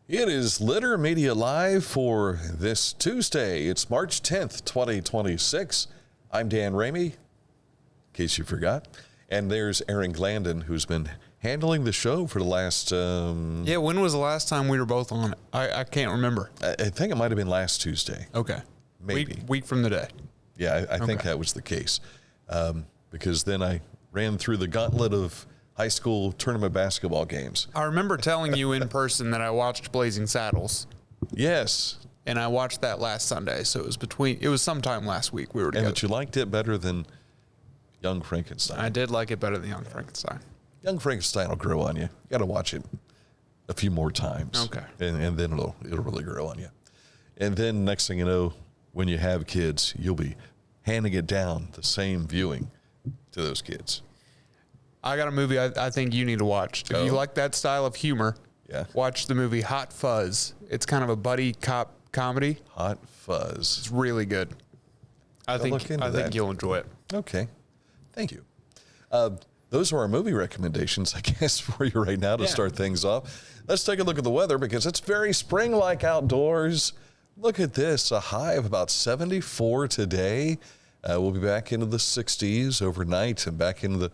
It is Litter Media Live for this Tuesday. It's March 10th, 2026. I'm Dan Ramey, in case you forgot. And there's Aaron Glandon, who's been handling the show for the last... when was the last time we were both on it? I can't remember. I think it might have been last Tuesday. Okay. Maybe. Week from the day. Yeah, I think that was the case. Because then I ran through the gauntlet of high school tournament basketball games. I remember telling you in person that I watched Blazing Saddles. Yes. And I watched that last Sunday, so it was sometime last week we were together. And that you liked it better than Young Frankenstein. I did like it better than Young Frankenstein. Young Frankenstein will grow on you. You got to watch it a few more times. Okay. And then it'll really grow on you. And then next thing you know, when you have kids, you'll be handing it down the same viewing to those kids. I got a movie I think you need to watch. If you like that style of humor, watch the movie Hot Fuzz. It's kind of a buddy cop comedy. Hot Fuzz. It's really good. I think you'll enjoy it. Okay. Thank you. Those are our movie recommendations, I guess, for you right now to start things off. Let's take a look at the weather because it's very spring-like outdoors. Look at this, a high of about 74 today. We'll be back into the 60s overnight and back into the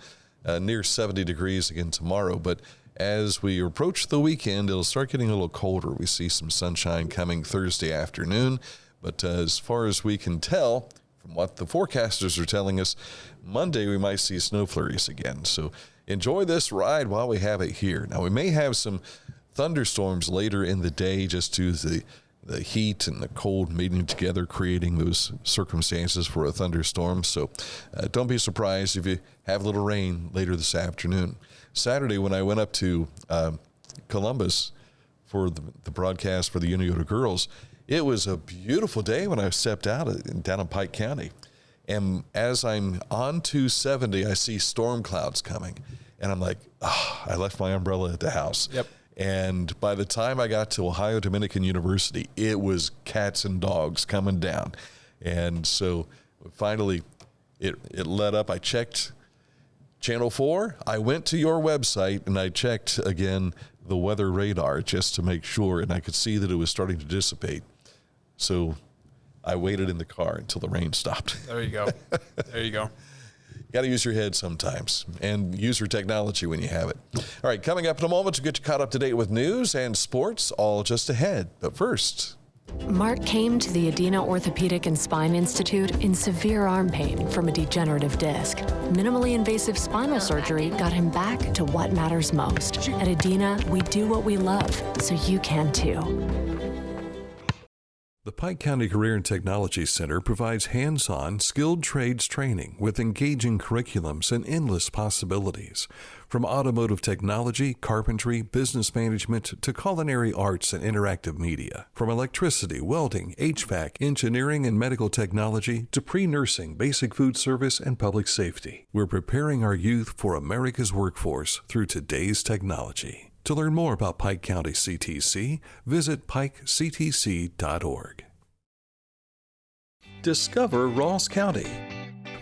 near 70 degrees again tomorrow. But as we approach the weekend, it'll start getting a little colder. We see some sunshine coming Thursday afternoon. But as far as we can tell, from what the forecasters are telling us, Monday we might see snow flurries again. So enjoy this ride while we have it here. Now, we may have some thunderstorms later in the day just due to the heat and the cold meeting together, creating those circumstances for a thunderstorm. So don't be surprised if you have a little rain later this afternoon. Saturday, when I went up to Columbus for the broadcast for the Unioto girls, it was a beautiful day when I stepped out down in Pike County. And as I'm on 270, I see storm clouds coming. And I'm like, I left my umbrella at the house. Yep. And by the time I got to Ohio Dominican University, it was cats and dogs coming down. And so finally it let up. I checked Channel 4. I went to your website and I checked again the weather radar just to make sure, and I could see that it was starting to dissipate. So I waited in the car until the rain stopped. There you go. There you go. Got to use your head sometimes and use your technology when you have it. All right, coming up in a moment to get you caught up to date with news and sports, all just ahead. But first, Mark came to the Adina Orthopedic and Spine Institute in severe arm pain from a degenerative disc. Minimally invasive spinal surgery got him back to what matters most. At Adina, we do what we love, so you can too. The Pike County Career and Technology Center provides hands-on, skilled trades training with engaging curriculums and endless possibilities. From automotive technology, carpentry, business management, to culinary arts and interactive media. From electricity, welding, HVAC, engineering, and medical technology to pre-nursing, basic food service, and public safety. We're preparing our youth for America's workforce through today's technology. To learn more about Pike County CTC, visit pikectc.org. Discover Ross County.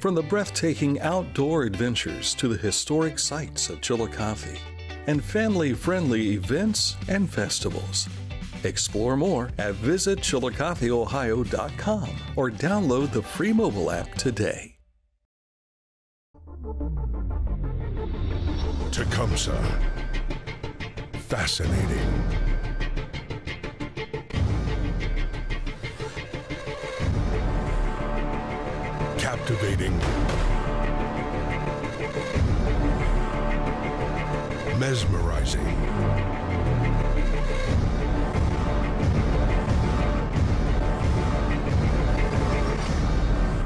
From the breathtaking outdoor adventures to the historic sights of Chillicothe and family-friendly events and festivals. Explore more at visitchillicotheohio.com or download the free mobile app today. Tecumseh. Fascinating. Captivating. Mesmerizing.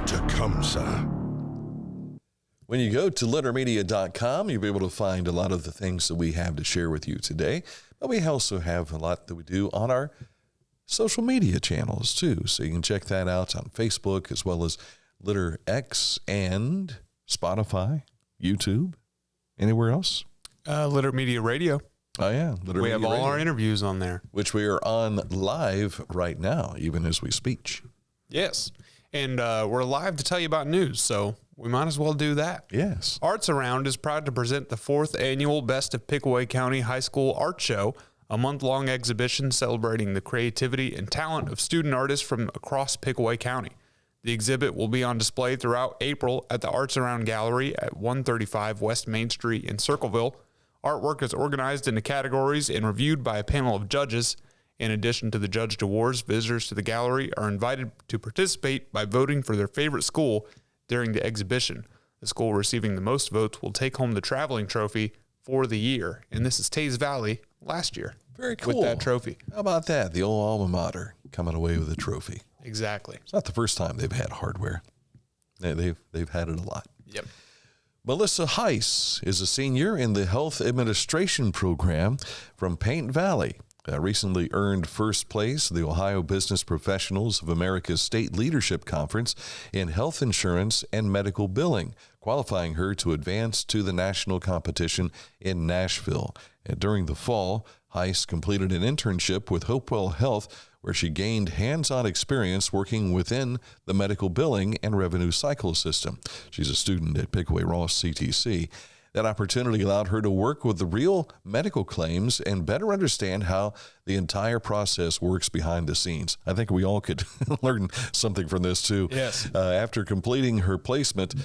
Tecumseh. when you go to littermedia.com, you'll be able to find a lot of the things that we have to share with you today. But we also have a lot that we do on our social media channels too. So you can check that out on Facebook as well as Litter X and Spotify, YouTube. Anywhere else? Litter Media Radio. Oh, yeah. We have all our interviews on there. Which we are on live right now, even as we speak. Yes. And we're live to tell you about news, so we might as well do that. Yes. ArtsaRound is proud to present the 4th annual Best of Pickaway County High School Art Show a month-long exhibition celebrating the creativity and talent of student artists from across Pickaway County. The exhibit will be on display throughout April at the ArtsaRound Gallery at 135 West Main Street in Circleville. Artwork is organized into categories and reviewed by a panel of judges. In addition to the judged awards, visitors to the gallery are invited to participate by voting for their favorite school during the exhibition. The school receiving the most votes will take home the traveling trophy for the year, and this is Taze Valley last year. Very cool. With that trophy. How about that? The old alma mater coming away with a trophy. Exactly. It's not the first time they've had hardware. They've had it a lot. Yep. Melissa Heiss is a senior in the Health Administration program from Paint Valley. Recently earned first place at the Ohio Business Professionals of America's State Leadership Conference in health insurance and medical billing, qualifying her to advance to the national competition in Nashville. And during the fall, Heiss completed an internship with Hopewell Health, where she gained hands-on experience working within the medical billing and revenue cycle system. She's a student at Pickaway Ross CTC. That opportunity allowed her to work with the real medical claims and better understand how the entire process works behind the scenes. I think we all could learn something from this, too. Yes. After completing her placement,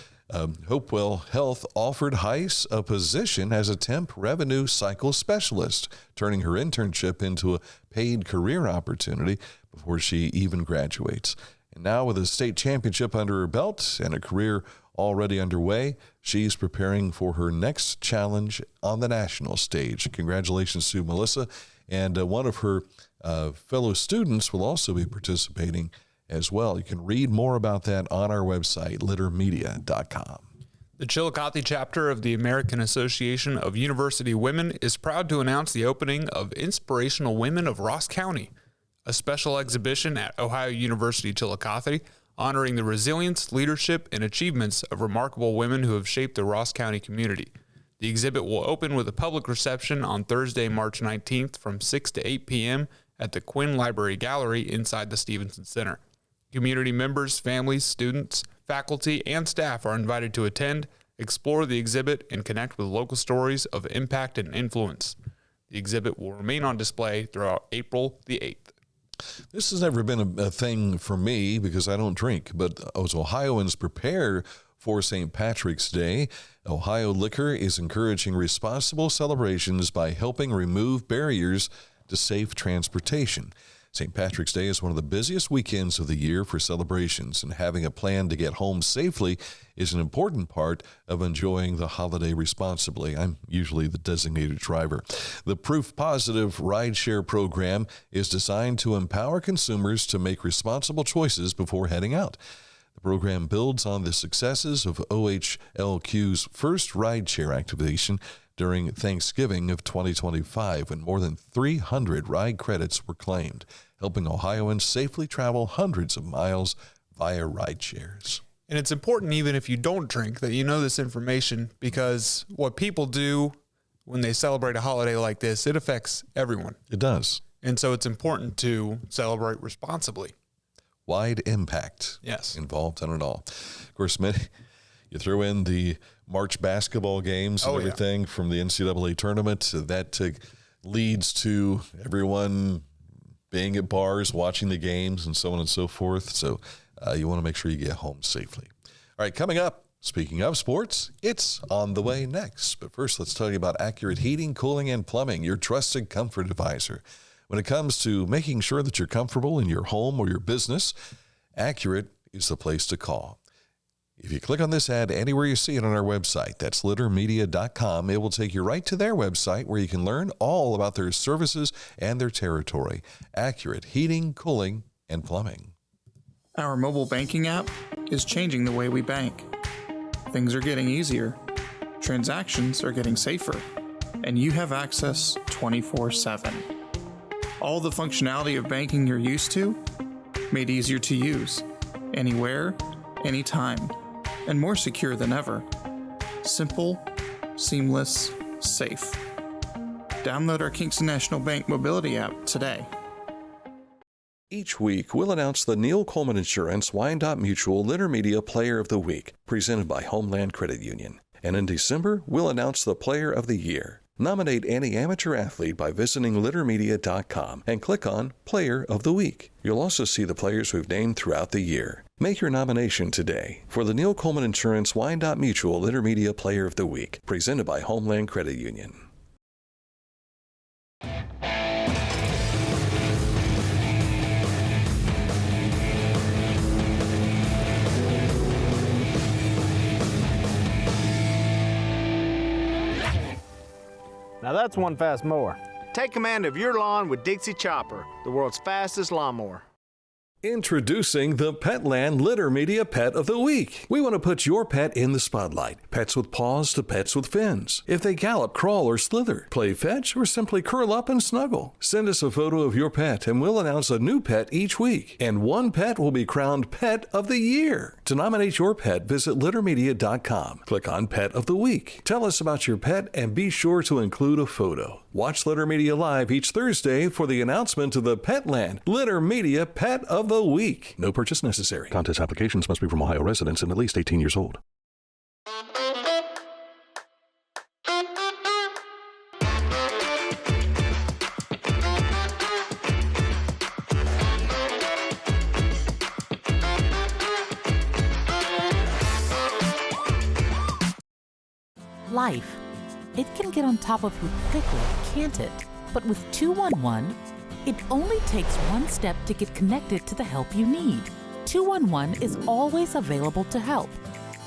Hopewell Health offered Heiss a position as a temp revenue cycle specialist, turning her internship into a paid career opportunity before she even graduates. And now with a state championship under her belt and a career already underway, she's preparing for her next challenge on the national stage. Congratulations to Melissa. And one of her fellow students will also be participating as well. You can read more about that on our website, littermedia.com. The Chillicothe Chapter of the American Association of University Women is proud to announce the opening of Inspirational Women of Ross County, a special exhibition at Ohio University Chillicothe honoring the resilience, leadership, and achievements of remarkable women who have shaped the Ross County community. The exhibit will open with a public reception on Thursday, March 19th from 6 to 8 p.m. at the Quinn Library Gallery inside the Stevenson Center. Community members, families, students, faculty, and staff are invited to attend, explore the exhibit, and connect with local stories of impact and influence. The exhibit will remain on display throughout April the 8th. This has never been a thing for me because I don't drink, but as Ohioans prepare for St. Patrick's Day, Ohio Liquor is encouraging responsible celebrations by helping remove barriers to safe transportation. St. Patrick's Day is one of the busiest weekends of the year for celebrations, and having a plan to get home safely is an important part of enjoying the holiday responsibly. I'm usually the designated driver. The Proof Positive rideshare program is designed to empower consumers to make responsible choices before heading out. The program builds on the successes of OHLQ's first rideshare activation during Thanksgiving of 2025, when more than 300 ride credits were claimed, helping Ohioans safely travel hundreds of miles via ride shares. And it's important, even if you don't drink, that you know this information, because what people do when they celebrate a holiday like this, it affects everyone. It does. And so it's important to celebrate responsibly. Wide impact involved in it all. Of course, you throw in the March basketball games and everything from the NCAA tournament. That leads to everyone being at bars, watching the games, and so on and so forth. So you want to make sure you get home safely. All right, coming up, speaking of sports, it's on the way next. But first, let's tell you about Accurate Heating, Cooling, and Plumbing, your trusted comfort advisor. When it comes to making sure that you're comfortable in your home or your business, Accurate is the place to call. If you click on this ad anywhere you see it on our website, that's littermedia.com, it will take you right to their website where you can learn all about their services and their territory. Accurate Heating, Cooling, and Plumbing. Our mobile banking app is changing the way we bank. Things are getting easier, transactions are getting safer, and you have access 24/7. All the functionality of banking you're used to, made easier to use, anywhere, anytime, and more secure than ever. Simple, seamless, safe. Download our Kingston National Bank mobility app today. Each week, we'll announce the Neil Coleman Insurance Wyandotte Mutual Littermedia Player of the Week, presented by Homeland Credit Union. And in December, we'll announce the Player of the Year. Nominate any amateur athlete by visiting littermedia.com and click on Player of the Week. You'll also see the players we've named throughout the year. Make your nomination today for the Neil Coleman Insurance Wyandotte Mutual Litter Media Player of the Week, presented by Homeland Credit Union. Now that's one fast mower. Take command of your lawn with Dixie Chopper, the world's fastest lawnmower. Introducing the Petland Litter Media Pet of the Week. We want to put your pet in the spotlight. Pets with paws to pets with fins. If they gallop, crawl, or slither, play fetch, or simply curl up and snuggle. Send us a photo of your pet and we'll announce a new pet each week. And one pet will be crowned Pet of the Year. To nominate your pet, visit littermedia.com. Click on Pet of the Week. Tell us about your pet and be sure to include a photo. Watch Litter Media Live each Thursday for the announcement of the Petland Litter Media Pet of the Week. No purchase necessary. Contest applications must be from Ohio residents and at least 18 years old. Life. It can get on top of you quickly, can't it? But with 211, it only takes one step to get connected to the help you need. 211 is always available to help.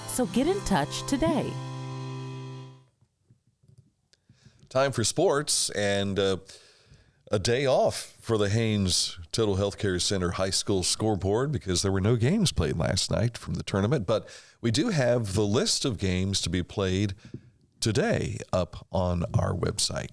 So get in touch today. Time for sports and a day off for the Haynes Total Healthcare Center High School scoreboard because there were no games played last night from the tournament. But we do have the list of games to be played today up on our website,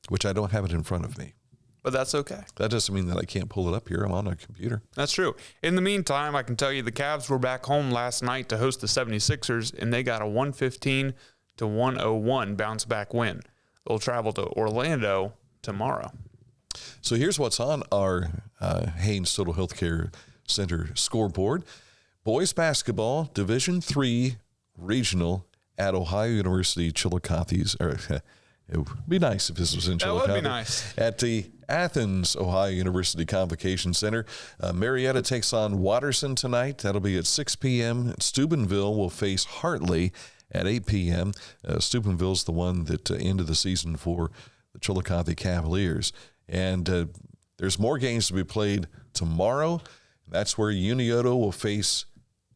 which I don't have it in front of me. But that's okay. That doesn't mean that I can't pull it up here. I'm on a computer. That's true. In the meantime, I can tell you the Cavs were back home last night to host the 76ers, and they got a 115-101 bounce-back win. They'll travel to Orlando tomorrow. So here's what's on our Haynes Total Healthcare Center scoreboard. Boys basketball, Division III regional at Ohio University Chillicothe's. It would be nice if this was in Chillicothe. That would be nice. At the Athens Ohio University Convocation Center. Marietta takes on Watterson tonight. That'll be at 6 p.m. Steubenville will face Hartley at 8 p.m. Steubenville's the one that ended the season for the Chillicothe Cavaliers. And there's more games to be played tomorrow. That's where Unioto will face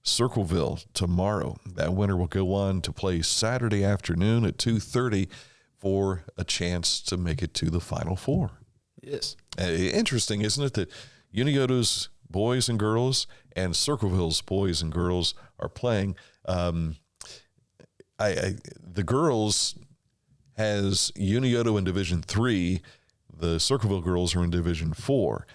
Circleville tomorrow. That winner will go on to play Saturday afternoon at 2:30 for a chance to make it to the Final Four. Yes. Interesting, isn't it, that Unioto's boys and girls and Circleville's boys and girls are playing. The girls has Unioto in Division III. The Circleville girls are in Division IV.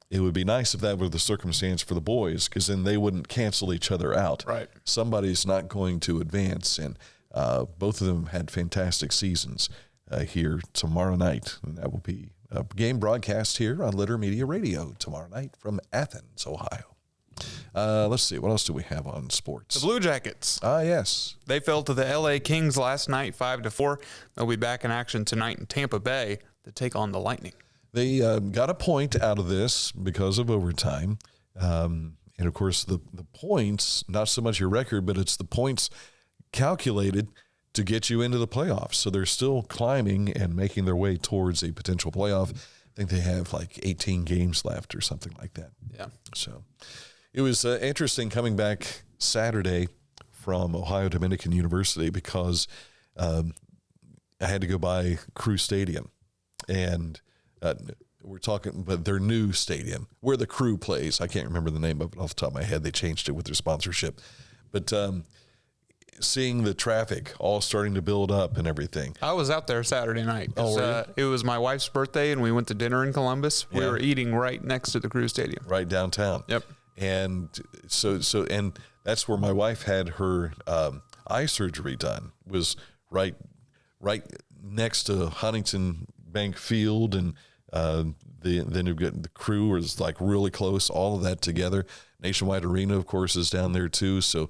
It would be nice if that were the circumstance for the boys, because then they wouldn't cancel each other out. Right. Somebody's not going to advance, and both of them had fantastic seasons here tomorrow night. And that will be a game broadcast here on Litter Media Radio tomorrow night from Athens, Ohio. Let's see. What else do we have on sports? The Blue Jackets. Yes. They fell to the LA Kings last night, 5-4. They'll be back in action tonight in Tampa Bay to take on the Lightning. They got a point out of this because of overtime. And, of course, the points, not so much your record, but it's the points calculated to get you into the playoffs. So they're still climbing and making their way towards a potential playoff. I think they have like 18 games left or something like that. Yeah. So it was interesting coming back Saturday from Ohio Dominican University because I had to go by Crew Stadium. And we're talking about their new stadium where the Crew plays. I can't remember the name of it off the top of my head. They changed it with their sponsorship. But seeing the traffic all starting to build up and everything. I was out there Saturday night. Oh, were you? It was my wife's birthday, and we went to dinner in Columbus. We were eating right next to the Crew Stadium. Right downtown. Yep. And so that's where my wife had her eye surgery done, was right next to Huntington Bank Field, and then you've got the Crew is like really close, all of that together. Nationwide Arena, of course, is down there too. So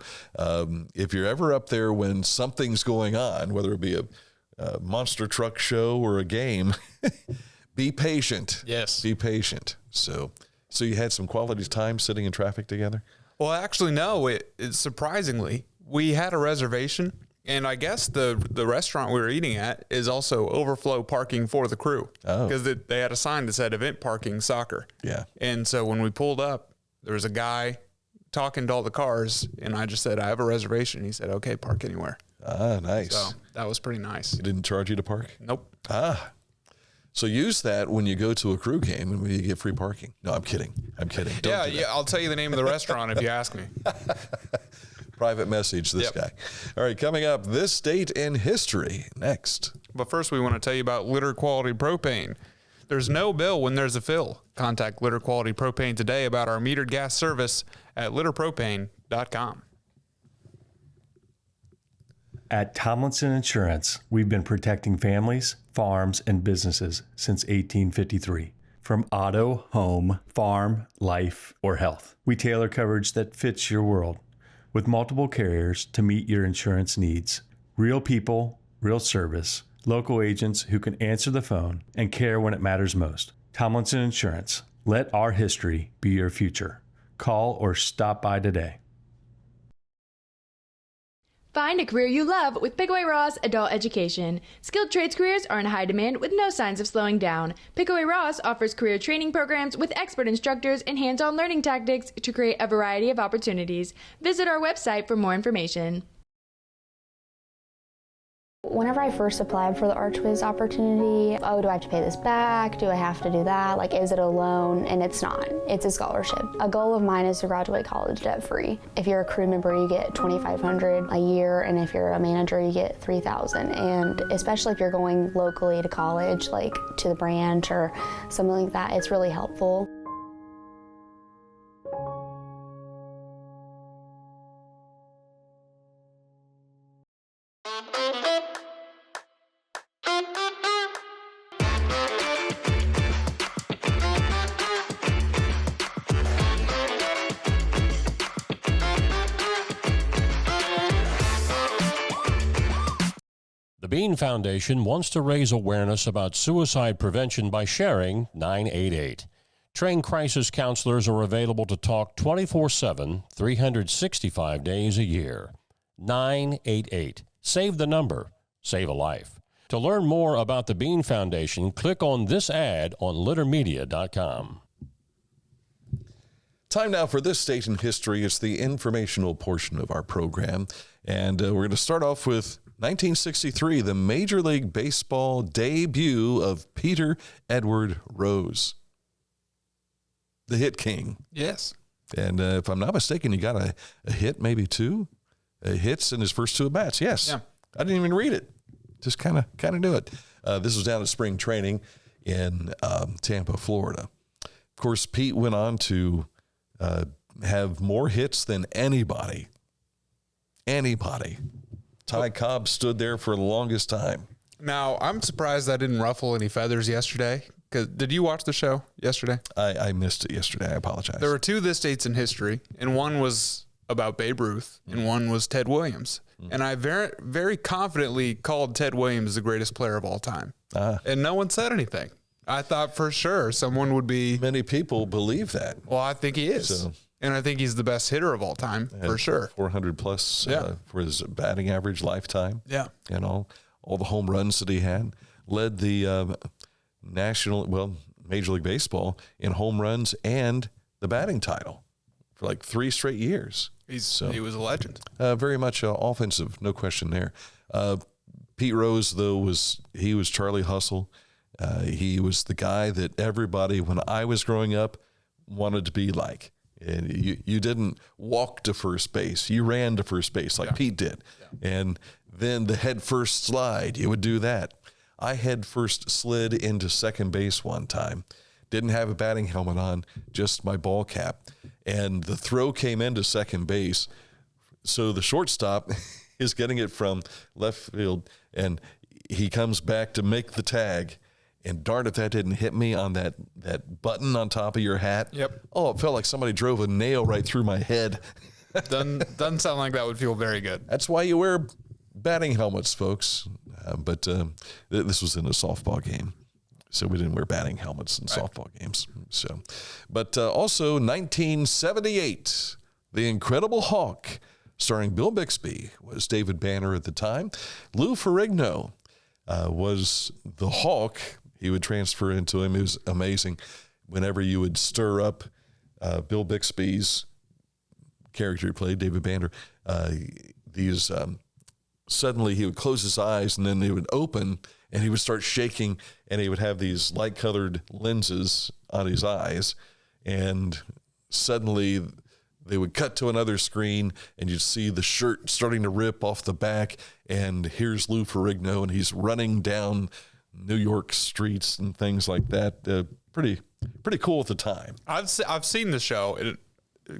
if you're ever up there when something's going on, whether it be monster truck show or a game, be patient. Yes. Be patient. So you had some quality time sitting in traffic together? Well, actually, no. It surprisingly, we had a reservation, and I guess the restaurant we were eating at is also overflow parking for the crew. Oh. Because they had a sign that said event parking soccer. Yeah. And so when we pulled up, there was a guy talking to all the cars, and I just said, I have a reservation. He said, okay, park anywhere. Ah, nice. So that was pretty nice. He didn't charge you to park? Nope. Ah. So use that when you go to a crew game and you get free parking. No, I'm kidding. Don't do that. I'll tell you the name of the restaurant if you ask me. Private message, this guy. All right, coming up, this date in history next. But first, we want to tell you about Litter Quality Propane. There's no bill when there's a fill. Contact Litter Quality Propane today about our metered gas service at litterpropane.com. At Tomlinson Insurance, we've been protecting families, farms, and businesses since 1853. From auto, home, farm, life, or health, we tailor coverage that fits your world. With multiple carriers to meet your insurance needs. Real people, real service, local agents who can answer the phone and care when it matters most. Tomlinson Insurance. Let our history be your future. Call or stop by today. Find a career you love with Pickaway Ross Adult Education. Skilled trades careers are in high demand with no signs of slowing down. Pickaway Ross offers career training programs with expert instructors and hands-on learning tactics to create a variety of opportunities. Visit our website for more information. Whenever I first applied for the ArchWiz opportunity, do I have to pay this back? Do I have to do that? Like, is it a loan? And it's not. It's a scholarship. A goal of mine is to graduate college debt-free. If you're a crew member, you get $2,500 a year, and if you're a manager, you get $3,000. And especially if you're going locally to college, like to the branch or something like that, it's really helpful. The Bean Foundation wants to raise awareness about suicide prevention by sharing 988. Trained crisis counselors are available to talk 24/7, 365 days a year. 988. Save the number. Save a life. To learn more about the Bean Foundation, click on this ad on littermedia.com. Time now for this date in history. It's the informational portion of our program. And we're going to start off with 1963, the Major League Baseball debut of Peter Edward Rose, the hit king. Yes. And if I'm not mistaken, he got a hit, maybe two hits in his first two at-bats. Yes. Yeah. I didn't even read it. Just kind of do it. This was down at spring training in Tampa, Florida. Of course, Pete went on to have more hits than anybody. Ty Cobb stood there for the longest time. Now, I'm surprised I didn't ruffle any feathers yesterday. Did you watch the show yesterday? I missed it yesterday. I apologize. There were two this dates in history, and one was about Babe Ruth, and one was Ted Williams. And I very, very confidently called Ted Williams the greatest player of all time. And no one said anything. I thought for sure someone would be. Many people believe that. Well, I think he is. So. And I think he's the best hitter of all time, for sure. 400 plus for his batting average lifetime. Yeah. And all the home runs that he had. Led the Major League Baseball in home runs and the batting title for like 3 straight years. He was a legend. Very much offensive, no question there. Pete Rose, though, was Charlie Hustle. He was the guy that everybody, when I was growing up, wanted to be like. And you didn't walk to first base. You ran to first base like Pete did. Yeah. And then the head first slide, you would do that. I head first slid into second base one time. Didn't have a batting helmet on, just my ball cap. And the throw came into second base. So the shortstop is getting it from left field, and he comes back to make the tag. And darn if that didn't hit me on that button on top of your hat. Yep. Oh, it felt like somebody drove a nail right through my head. Doesn't sound like that would feel very good. That's why you wear batting helmets, folks. But this was in a softball game, so we didn't wear batting helmets in softball games. So, but also 1978, The Incredible Hulk, starring Bill Bixby, was David Banner at the time. Lou Ferrigno was the Hulk. He would transfer into him. It was amazing. Whenever you would stir up Bill Bixby's character he played, David Banner, suddenly he would close his eyes and then they would open and he would start shaking and he would have these light-colored lenses on his eyes, and suddenly they would cut to another screen and you'd see the shirt starting to rip off the back, and here's Lou Ferrigno and he's running down New York streets and things like that. Pretty cool at the time. I've seen the show.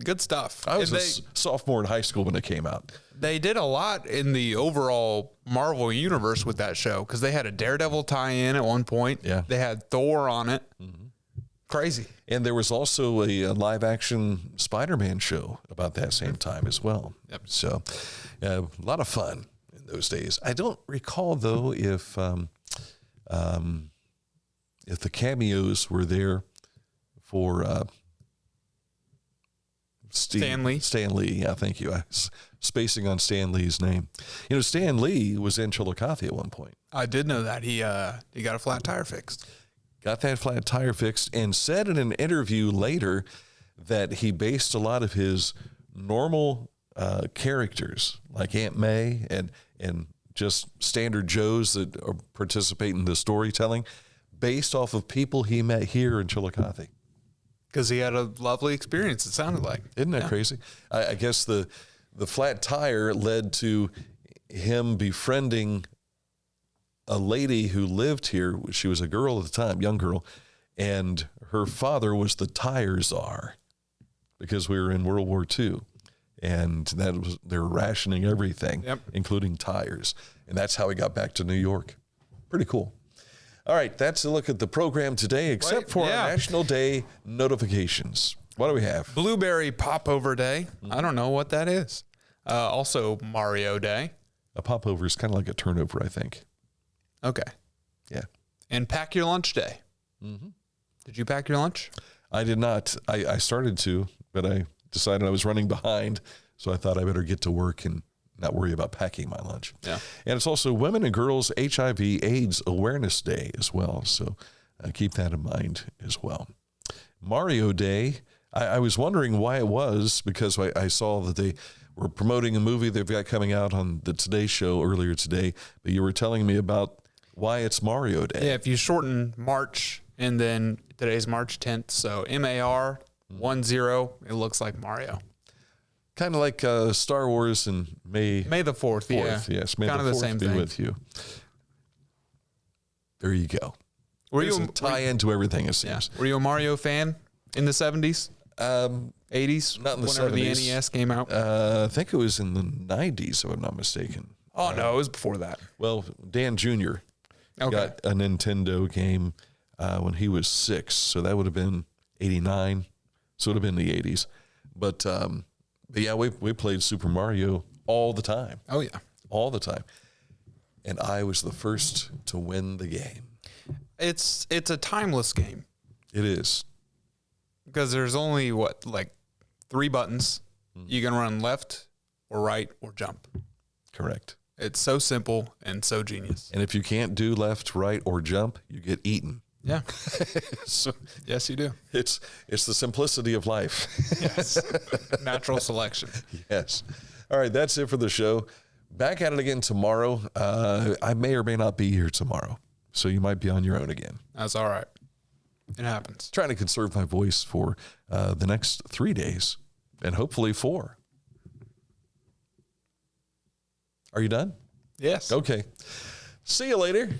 Good stuff. I was a sophomore in high school when it came out. They did a lot in the overall Marvel universe with that show because they had a Daredevil tie-in at one point. Yeah. They had Thor on it. Mm-hmm. Crazy. And there was also a live-action Spider-Man show about that same time as well. Yep. So a lot of fun in those days. I don't recall, though, if the cameos were there for Stan Lee. Stan Lee, yeah, thank you. I was spacing on Stan Lee's name. You know, Stan Lee was in Chillicothe at one point. I did know that. He got a flat tire fixed. Got that flat tire fixed and said in an interview later that he based a lot of his normal characters, like Aunt May and just standard Joes that are participate in the storytelling, based off of people he met here in Chillicothe. Because he had a lovely experience, it sounded like. Isn't that crazy? I guess the flat tire led to him befriending a lady who lived here. She was a girl at the time, young girl, and her father was the tire czar because we were in World War II. And they were rationing everything, including tires. And that's how he got back to New York. Pretty cool. All right, that's a look at the program today, except for our National Day notifications. What do we have? Blueberry Popover Day. I don't know what that is. Also Mario Day. A popover is kind of like a turnover, I think. Okay. Yeah. And Pack Your Lunch Day. Mm-hmm. Did you pack your lunch? I did not. I started to, but I decided I was running behind, so I thought I better get to work and not worry about packing my lunch. Yeah. And it's also Women and Girls HIV/AIDS Awareness Day as well, so keep that in mind as well. Mario Day, I was wondering why it was, because I saw that they were promoting a movie they've got coming out on the Today Show earlier today, but you were telling me about why it's Mario Day. Yeah, if you shorten March and then today's March 10th, so MAR 10, it looks like Mario. Kind of like Star Wars and May the 4th, yeah. Yes, May kind the 4th of the same be thing. with you. There you go. Were There's you a tie-into everything, it seems. Yeah. Were you a Mario fan in the 70s? 80s? Not in the whenever 70s. the NES came out? I think it was in the 90s, if I'm not mistaken. Oh, no, it was before that. Well, Dan Jr. got a Nintendo game when he was 6, so that would have been 89. So it would have been the 80s. But yeah, we played Super Mario all the time. Oh, yeah. All the time. And I was the first to win the game. It's a timeless game. It is. Because there's only, 3 buttons. You can run left or right or jump. Correct. It's so simple and so genius. And if you can't do left, right, or jump, you get eaten. Yeah. So, yes, you do. It's the simplicity of life. Yes. Natural selection. Yes. All right, that's it for the show. Back at it again tomorrow. I may or may not be here tomorrow, so you might be on your own again. That's all right. It happens. Trying to conserve my voice for the next 3 days and hopefully 4. Are you done? Yes. Okay. See you later.